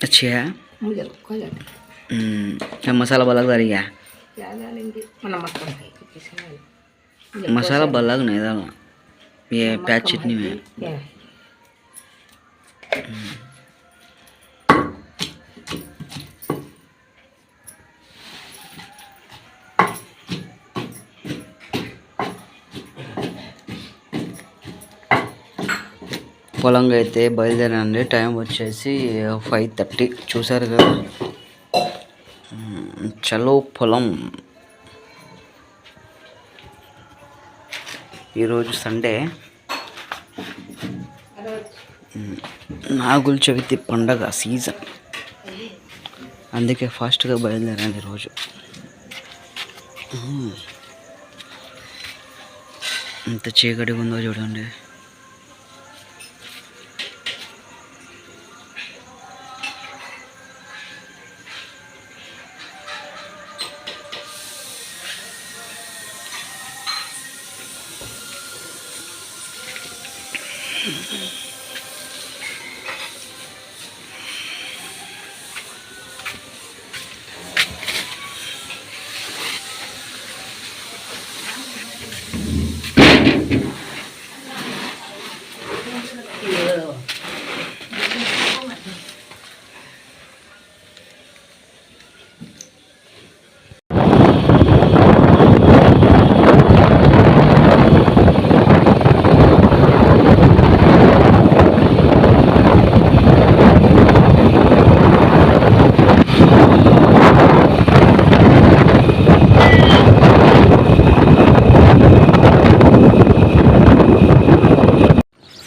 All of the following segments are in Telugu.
अच्छा मसाला बलग रही है मसाला बलग नहीं था ये प्याज चटनी में పొలంగా అయితే బయలుదేరండి. టైం వచ్చేసి 5:30 చూసారు కదా. చలో పొలం. ఈరోజు సండే, నాగుల చవితి పండగ సీజన్, అందుకే ఫాస్ట్గా బయలుదేరండి ఈరోజు. ఎంత చీకటిగా ఉందో చూడండి.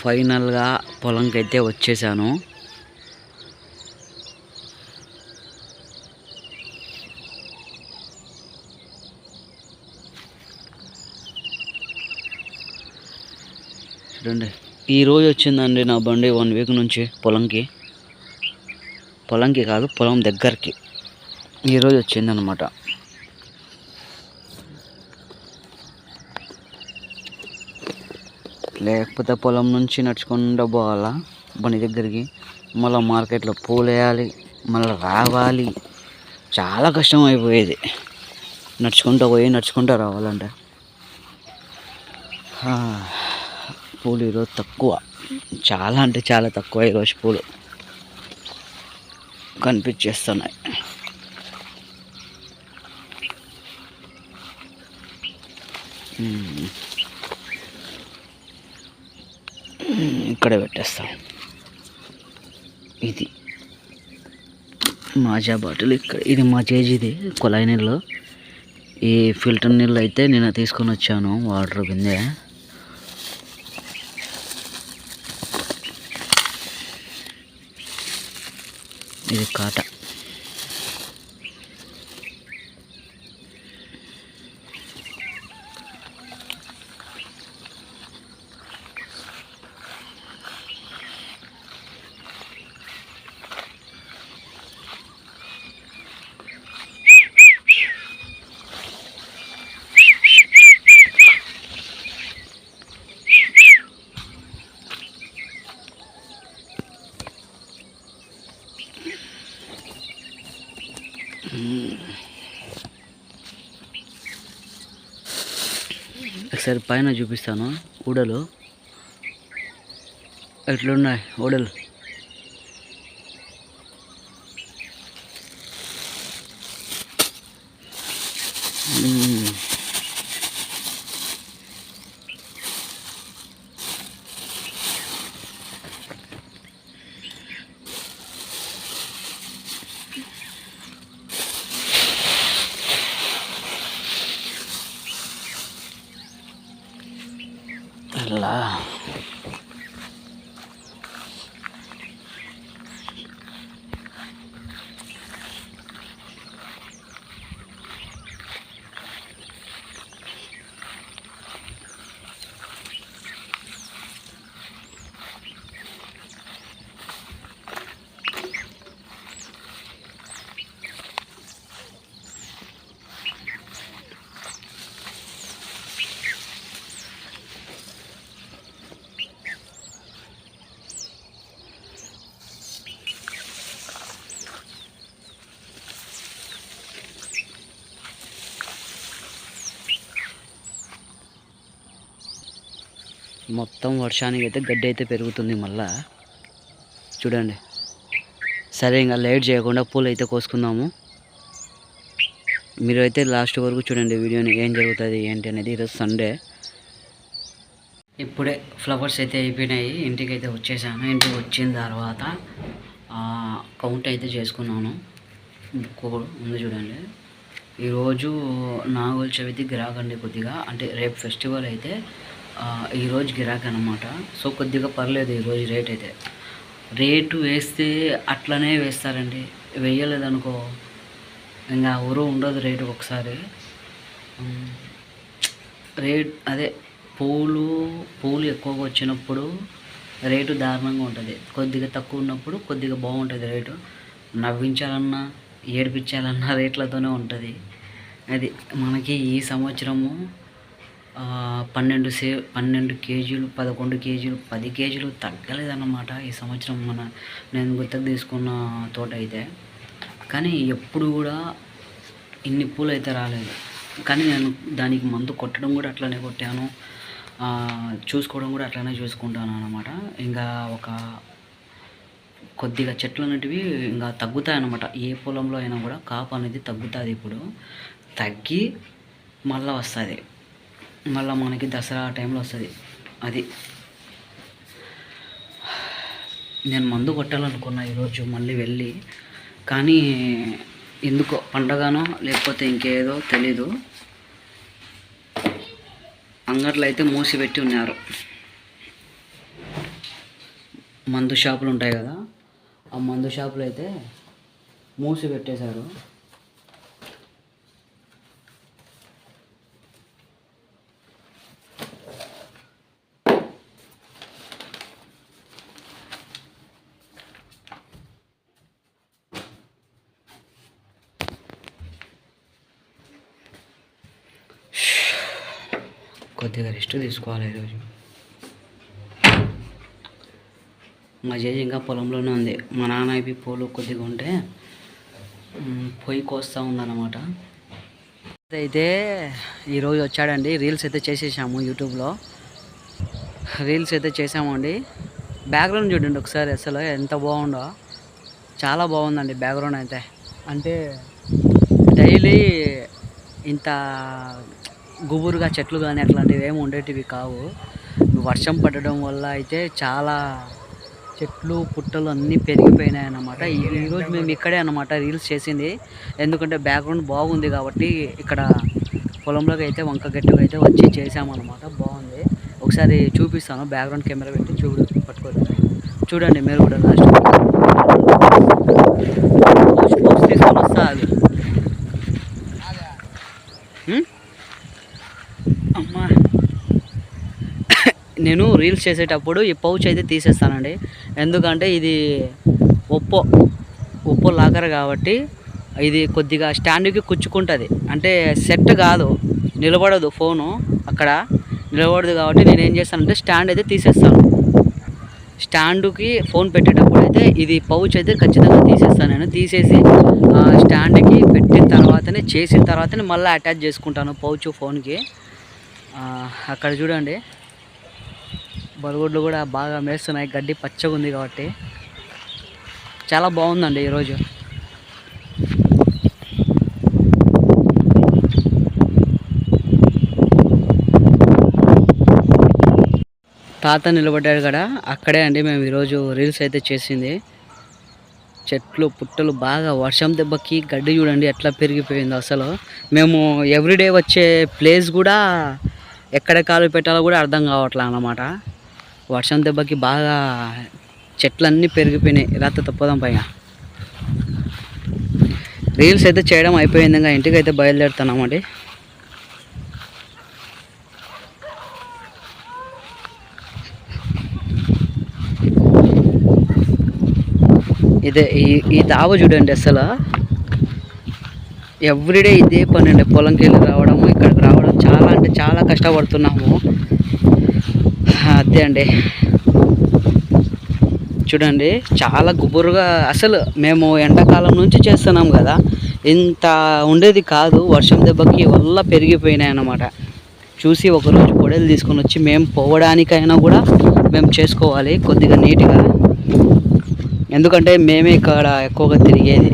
ఫైనల్గా పొలంకి అయితే వచ్చేసాను. చూడండి, ఈరోజు వచ్చిందండి నా బండి 1 వీక్ నుంచి పొలంకి కాదు, పొలం దగ్గరికి ఈరోజు వచ్చిందనమాట. లేకపోతే పొలం నుంచి నడుచుకుంటూ పోవాలా బండి దగ్గరికి, మళ్ళీ మార్కెట్లో పూలు వేయాలి, మళ్ళీ రావాలి. చాలా కష్టం అయిపోయేది నడుచుకుంటూ పోయి నడుచుకుంటూ రావాలంటే. పూలు ఈరోజు తక్కువ, చాలా అంటే చాలా తక్కువ ఈరోజు పూలు కనిపించేస్తున్నాయి. ఇక్కడే పెట్టేస్తాం. ఇది మాజా బాటిల్ ఇక్కడ, ఇది మా చేజిది కుళాయి నీళ్ళు. ఈ ఫిల్టర్ నీళ్ళు అయితే నేను తీసుకొని వచ్చాను, వాటర్ బిందె. ఇది కాట. ఒకసారి పైన చూపిస్తాను. ఊడలు ఎట్లున్నాయి, ఊడలు. అలా మొత్తం వర్షానికి అయితే గడ్డి అయితే పెరుగుతుంది మళ్ళా చూడండి. సరే ఇంకా లేట్ చేయకుండా పూలు అయితే కోసుకుందాము. మీరు అయితే లాస్ట్ వరకు చూడండి వీడియోని, ఏం జరుగుతుంది ఏంటి అనేది. ఈరోజు సండే. ఇప్పుడే ఫ్లవర్స్ అయితే అయిపోయినాయి, ఇంటికి అయితే వచ్చేసాను. ఇంటికి వచ్చిన తర్వాత కౌంట్ అయితే చేసుకున్నాను. బుక్ ఉంది చూడండి. ఈరోజు నాగుల చవితి గిరాకండి కొద్దిగా, అంటే రేపు ఫెస్టివల్ అయితే ఈరోజు గిరాక్ అనమాట. సో కొద్దిగా పర్లేదు ఈరోజు రేట్ అయితే. రేటు వేస్తే అట్లనే వేస్తారండి, వేయలేదనుకో ఇంకా ఎవరు ఉండదు రేటు. ఒకసారి రేట్ అదే పూలు ఎక్కువగా వచ్చినప్పుడు రేటు దారుణంగా ఉంటుంది, కొద్దిగా తక్కువ ఉన్నప్పుడు కొద్దిగా బాగుంటుంది రేటు. నవ్వించాలన్నా ఏడిపించాలన్నా రేట్లతోనే ఉంటుంది. అది మనకి ఈ సంవత్సరము 12 కేజీలు 11 కేజీలు 10 కేజీలు తగ్గలేదన్నమాట ఈ సంవత్సరం. నేను గుర్తుకు తీసుకున్న తోట అయితే. కానీ ఎప్పుడు కూడా ఇన్ని పూలు అయితే రాలేదు. కానీ నేను దానికి మందు కొట్టడం కూడా అట్లనే కొట్టాను, చూసుకోవడం కూడా అట్లనే చూసుకుంటాను అన్నమాట. ఇంకా కొద్దిగా చెట్లు అనేటివి ఇంకా తగ్గుతాయి అన్నమాట. ఏ పొలంలో అయినా కూడా కాపు అనేది తగ్గుతుంది. ఇప్పుడు తగ్గి మళ్ళీ వస్తుంది, మళ్ళీ మనకి దసరా టైంలో వస్తుంది. అది నేను మందు కొట్టాలనుకున్నా ఈరోజు మళ్ళీ వెళ్ళి, కానీ ఎందుకో పండగనో లేకపోతే ఇంకేదో తెలీదు, అంగట్లో అయితే మూసిపెట్టి ఉన్నారు. మందు షాపులు ఉంటాయి కదా, ఆ మందు షాపులు అయితే మూసి పెట్టేశారు. కొద్దిగా రెస్ట్ తీసుకోవాలి ఈరోజు. మా జేజీ ఇంకా పొలంలోనే ఉంది. మా నాన్న ఇవి పూలు కొద్దిగా ఉంటే పొయ్యి కోస్తూ ఉందన్నమాట. అయితే ఈరోజు వచ్చాడండి. రీల్స్ అయితే చేసేసాము, యూట్యూబ్లో రీల్స్ అయితే చేసామండి. బ్యాక్గ్రౌండ్ చూడండి ఒకసారి, అసలు ఎంత బాగుందో, చాలా బాగుందండి బ్యాక్గ్రౌండ్ అయితే. అంటే డైలీ ఇంత గుబురుగా చెట్లు కానీ అట్లాంటివి ఏమి ఉండేటివి కావు. వర్షం పడడం వల్ల అయితే చాలా చెట్లు పుట్టలు అన్నీ పెరిగిపోయినాయి అన్నమాట. ఈరోజు మేము ఇక్కడే అన్నమాట రీల్స్ చేసింది, ఎందుకంటే బ్యాక్గ్రౌండ్ బాగుంది కాబట్టి. ఇక్కడ పొలంలోకి అయితే వంక గట్టుగా అయితే వచ్చి చేసామన్నమాట. బాగుంది, ఒకసారి చూపిస్తాను. బ్యాక్గ్రౌండ్ కెమెరా పెట్టి పట్టుకోండి, చూడండి మీరు కూడా. లాస్ట్ తీసుకొని వస్తా అది. అమ్మా, నేను రీల్స్ చేసేటప్పుడు ఈ పౌచ్ అయితే తీసేస్తానండి, ఎందుకంటే ఇది ఒప్పో లాకర్ కాబట్టి ఇది కొద్దిగా స్టాండ్కి కుచ్చుకుంటుంది. అంటే సెట్ కాదు, నిలబడదు, ఫోను అక్కడ నిలబడదు కాబట్టి నేను ఏం చేస్తానంటే స్టాండ్ అయితే తీసేస్తాను. స్టాండ్కి ఫోన్ పెట్టేటప్పుడు అయితే ఇది పౌచ్ అయితే ఖచ్చితంగా తీసేస్తాను. నేను తీసేసి స్టాండ్కి పెట్టిన తర్వాతనే, చేసిన తర్వాతనే మళ్ళీ అటాచ్ చేసుకుంటాను పౌచ్ ఫోన్కి. అక్కడ చూడండి బరుగుడ్లు కూడా బాగా మేస్తున్నాయి, గడ్డి పచ్చగా ఉంది కాబట్టి చాలా బాగుందండి ఈరోజు. తాత నిలబడ్డాడు కదా, అక్కడే అండి మేము ఈరోజు రీల్స్ అయితే చేసింది. చెట్లు పుట్టలు బాగా వర్షం దెబ్బకి గడ్డి చూడండి ఎట్లా పెరిగిపోయిందో. అసలు మేము ఎవ్రీడే వచ్చే ప్లేస్ కూడా ఎక్కడ కాలు పెట్టాలో కూడా అర్థం కావట్లే అన్నమాట. వర్షం దెబ్బకి బాగా చెట్లన్నీ పెరిగిపోయినాయి. రాత్రి తప్పదాం పైన రీల్స్ అయితే చేయడం అయిపోయింది, ఇంకా ఇంటికి అయితే బయలుదేరుతున్నామండి. ఇదే ఈ దావ చూడండి, అసలు ఎవ్రీడే ఇదే పని అండి. పొలంకి వెళ్ళి రావడం, ఇక్కడికి రావడం చాలా అంటే చాలా కష్టపడుతున్నాము. అదే అండి చూడండి, చాలా గుబురుగా. అసలు మేము ఎండాకాలం నుంచి చేస్తున్నాం కదా, ఇంత ఉండేది కాదు. వర్షం దెబ్బకి వల్ల పెరిగిపోయినాయి అన్నమాట. చూసి ఒకరోజు పొడేలు తీసుకొని వచ్చి మేము పోవడానికైనా కూడా మేము చేసుకోవాలి కొద్దిగా నీట్గా. ఎందుకంటే మేమే ఇక్కడ ఎక్కువగా తిరిగేది.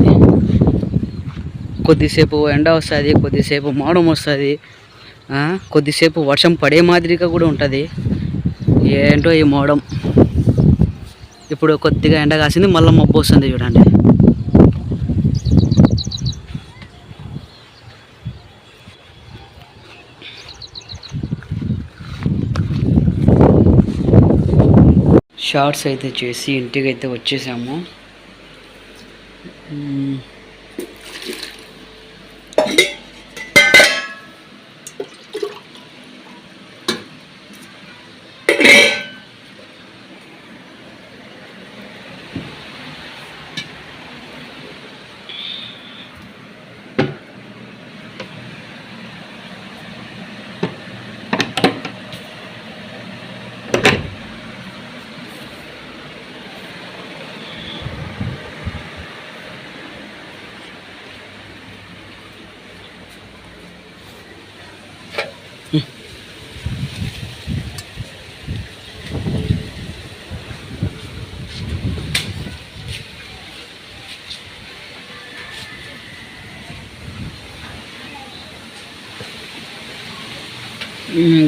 కొద్దిసేపు ఎండ వస్తుంది, కొద్దిసేపు మోడం వస్తుంది, కొద్దిసేపు వర్షం పడే మాదిరిగా కూడా ఉంటుంది. ఏంటో ఈ మోడం. ఇప్పుడు కొద్దిగా ఎండ కాసింది, మళ్ళీ మబ్బు వస్తుంది చూడండి. షార్ట్స్ అయితే చేసి ఇంటికి అయితే వచ్చేసాము.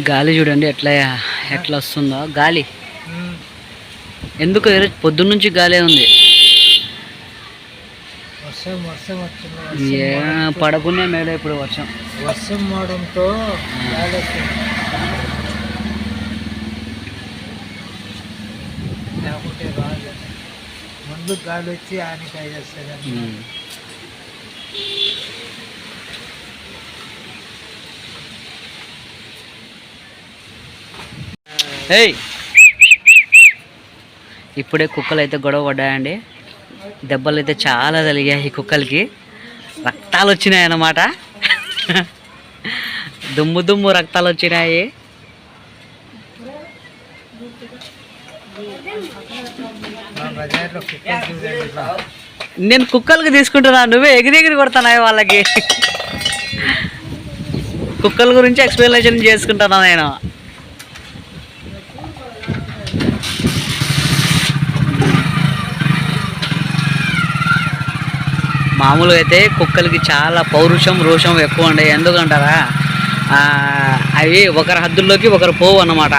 గాలి చూడండి ఎట్లా వస్తుందో గాలి. ఎందుకు ఈరోజు పొద్దున్న నుంచి గాలే ఉంది. పడకునే మేడ ఇప్పుడు వర్షం మోడంతో లేకుంటే రాదు. ముందు గాలి వచ్చి ఆనికాయ చేస్తుంది. ఇప్పుడే కుక్కలు అయితే గొడవ పడ్డాయండి. దెబ్బలు అయితే చాలా తగిలాయి కుక్కలకి. రక్తాలు వచ్చినాయి అన్నమాట. దుమ్ము రక్తాలు వచ్చినాయి. నేను కుక్కలకి తీసుకుంటున్నా, నువ్వే ఎగిరి కొడుతున్నాయి వాళ్ళకి. కుక్కల గురించి ఎక్స్ప్లెనేషన్ చేసుకుంటున్నా నేను. మామూలుగా అయితే కుక్కలకి చాలా పౌరుషం రోషం ఎక్కువ ఉంటాయి. ఎందుకంటారా, అవి ఒకరి హద్దుల్లోకి ఒకరు పోవు అన్నమాట.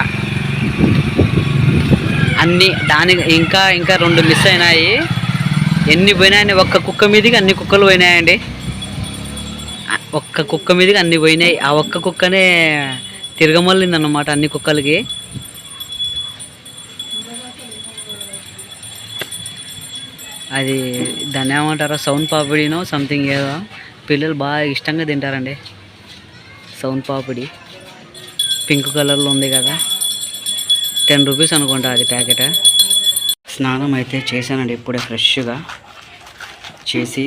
అన్నీ దానికి ఇంకా 2 మిస్ అయినాయి. ఎన్ని పోయినాయని ఒక్క కుక్క మీదకి అన్ని కుక్కలు పోయినాయండి. ఒక్క కుక్క మీదకి అన్ని పోయినాయి. ఆ ఒక్క కుక్కనే తిరగమల్లింది అన్నమాట అన్ని కుక్కలకి. అది దాన్ని ఏమంటారో సౌన్ పాపిడినో సంథింగ్ ఏదో. పిల్లలు బాగా ఇష్టంగా తింటారండి సౌన్ పాపిడి. పింక్ కలర్లో ఉంది కదా, 10 రూపీస్ అనుకుంటా అది ప్యాకెట్. స్నానం అయితే చేశానండి ఇప్పుడే ఫ్రెష్గా చేసి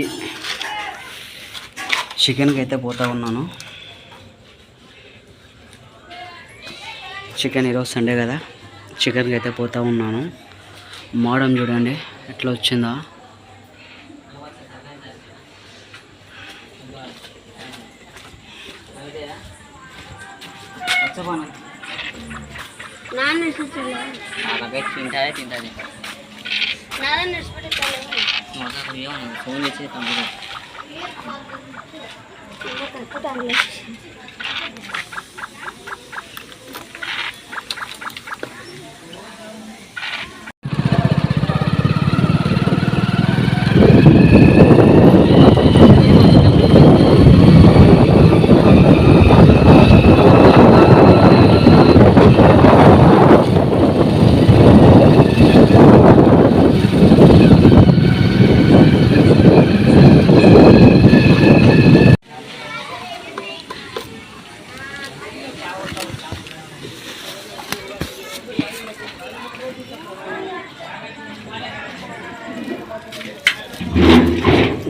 చికెన్కి అయితే పోతా ఉన్నాను. చికెన్ ఈరోజు సండే కదా, చికెన్కి అయితే పోతా ఉన్నాను. మోడం చూడండి ఎట్లా వచ్చిందో. ఫోన్ చేసి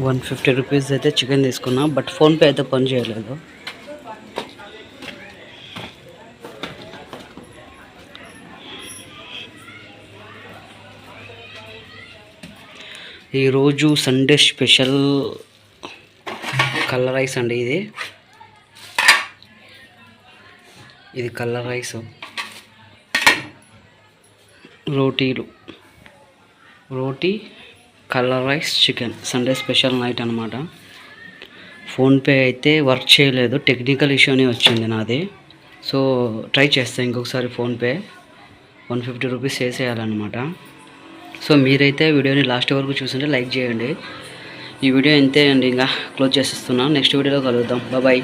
₹150 అయితే చికెన్ తీసుకున్నా. బట్ ఫోన్పే అయితే పని చేయలేదు. ఈరోజు సండే స్పెషల్ కలర్ రైస్ అండి ఇది. ఇది కలర్ రైస్, రోటీ colour rice chicken Sunday special night అనమాట. ఫోన్పే అయితే వర్క్ చేయలేదు, టెక్నికల్ ఇష్యూనే వచ్చింది నాది. సో ట్రై చేస్తాను ఇంకొకసారి. PhonePe 150 rupees వేసేయాలన్నమాట. సో మీరైతే వీడియోని లాస్ట్ వరకు చూస్తుంటే లైక్ చేయండి. ఈ వీడియో ఇంతే అండి, ఇంకా క్లోజ్ చేసేస్తున్నాను. నెక్స్ట్ వీడియోలో కలుద్దాం. బాయ్.